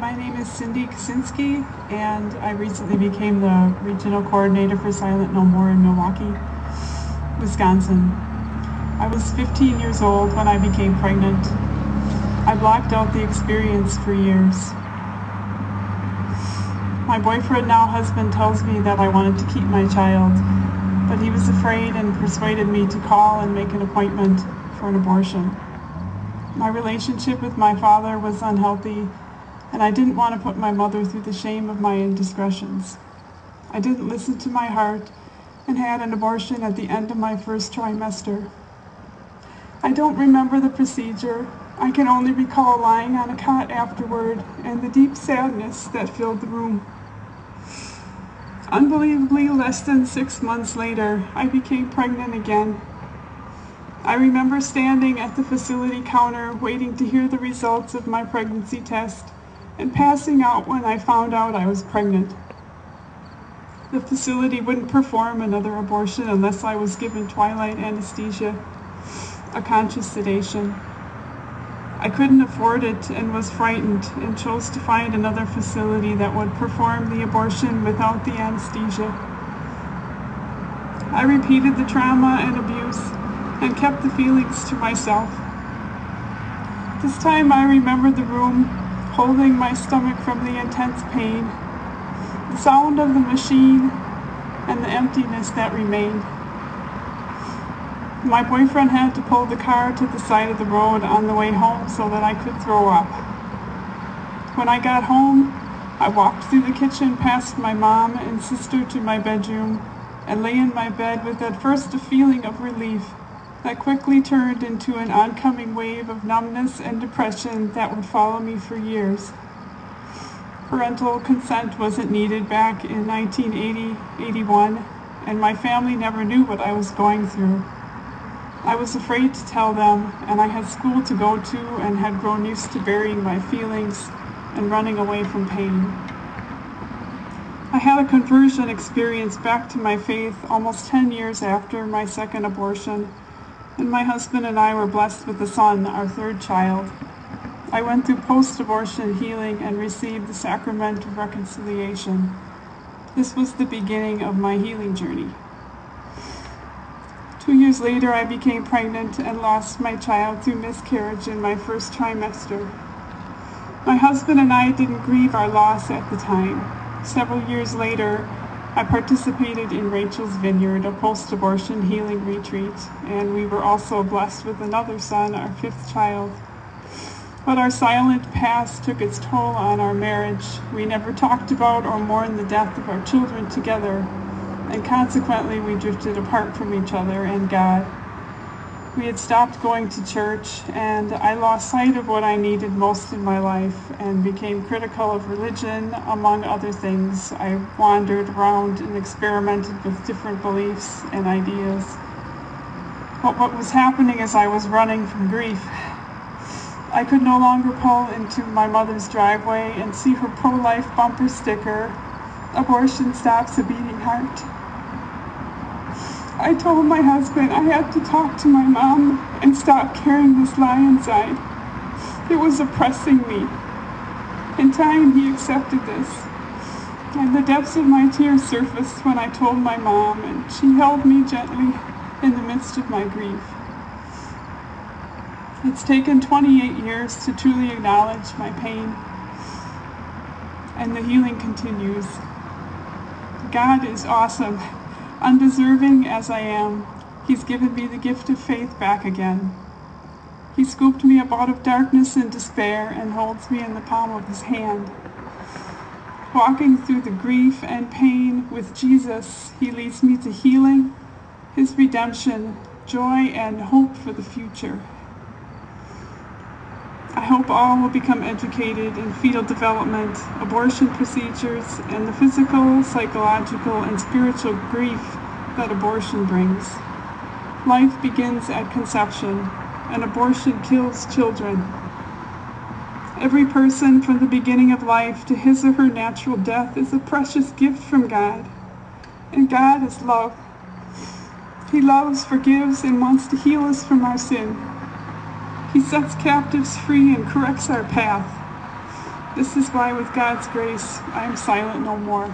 my name is Cindy Kaczynski, and I recently became the Regional Coordinator for Silent No More in Milwaukee, Wisconsin. I was 15 years old when I became pregnant. I blocked out the experience for years. My boyfriend, now husband, tells me that I wanted to keep my child, but he was afraid and persuaded me to call and make an appointment for an abortion. My relationship with my father was unhealthy, and I didn't want to put my mother through the shame of my indiscretions. I didn't listen to my heart and had an abortion at the end of my first trimester. I don't remember the procedure. I can only recall lying on a cot afterward and the deep sadness that filled the room. Unbelievably, less than 6 months later, I became pregnant again. I remember standing at the facility counter waiting to hear the results of my pregnancy test and passing out when I found out I was pregnant. The facility wouldn't perform another abortion unless I was given twilight anesthesia, a conscious sedation. I couldn't afford it and was frightened and chose to find another facility that would perform the abortion without the anesthesia. I repeated the trauma and abuse and kept the feelings to myself. This time I remembered the room, holding my stomach from the intense pain, the sound of the machine, and the emptiness that remained. My boyfriend had to pull the car to the side of the road on the way home so that I could throw up. When I got home, I walked through the kitchen past my mom and sister to my bedroom and lay in my bed with at first a feeling of relief that quickly turned into an oncoming wave of numbness and depression that would follow me for years. Parental consent wasn't needed back in 1980-81, and my family never knew what I was going through. I was afraid to tell them, and I had school to go to and had grown used to burying my feelings and running away from pain. I had a conversion experience back to my faith almost 10 years after my second abortion, and my husband and I were blessed with a son, our third child. I went through post-abortion healing and received the sacrament of reconciliation. This was the beginning of my healing journey. 2 years later, I became pregnant and lost my child through miscarriage in my first trimester. My husband and I didn't grieve our loss at the time. Several years later, I participated in Rachel's Vineyard, a post-abortion healing retreat, and we were also blessed with another son, our fifth child. But our silent past took its toll on our marriage. We never talked about or mourned the death of our children together, and consequently we drifted apart from each other and God. We had stopped going to church, and I lost sight of what I needed most in my life and became critical of religion, among other things. I wandered around and experimented with different beliefs and ideas. But what was happening is I was running from grief. I could no longer pull into my mother's driveway and see her pro-life bumper sticker, "Abortion stops a beating heart." I told my husband I had to talk to my mom and stop carrying this lie inside. It was oppressing me. In time, he accepted this. And the depths of my tears surfaced when I told my mom, and she held me gently in the midst of my grief. It's taken 28 years to truly acknowledge my pain, and the healing continues. God is awesome. Undeserving as I am, He's given me the gift of faith back again. He scooped me up out of darkness and despair and holds me in the palm of His hand. Walking through the grief and pain with Jesus, He leads me to healing, His redemption, joy, and hope for the future. I hope all will become educated in fetal development, abortion procedures, and the physical, psychological, and spiritual grief that abortion brings. Life begins at conception, and abortion kills children. Every person from the beginning of life to his or her natural death is a precious gift from God. And God is love. He loves, forgives, and wants to heal us from our sin. He sets captives free and corrects our path. This is why, with God's grace, I am silent no more.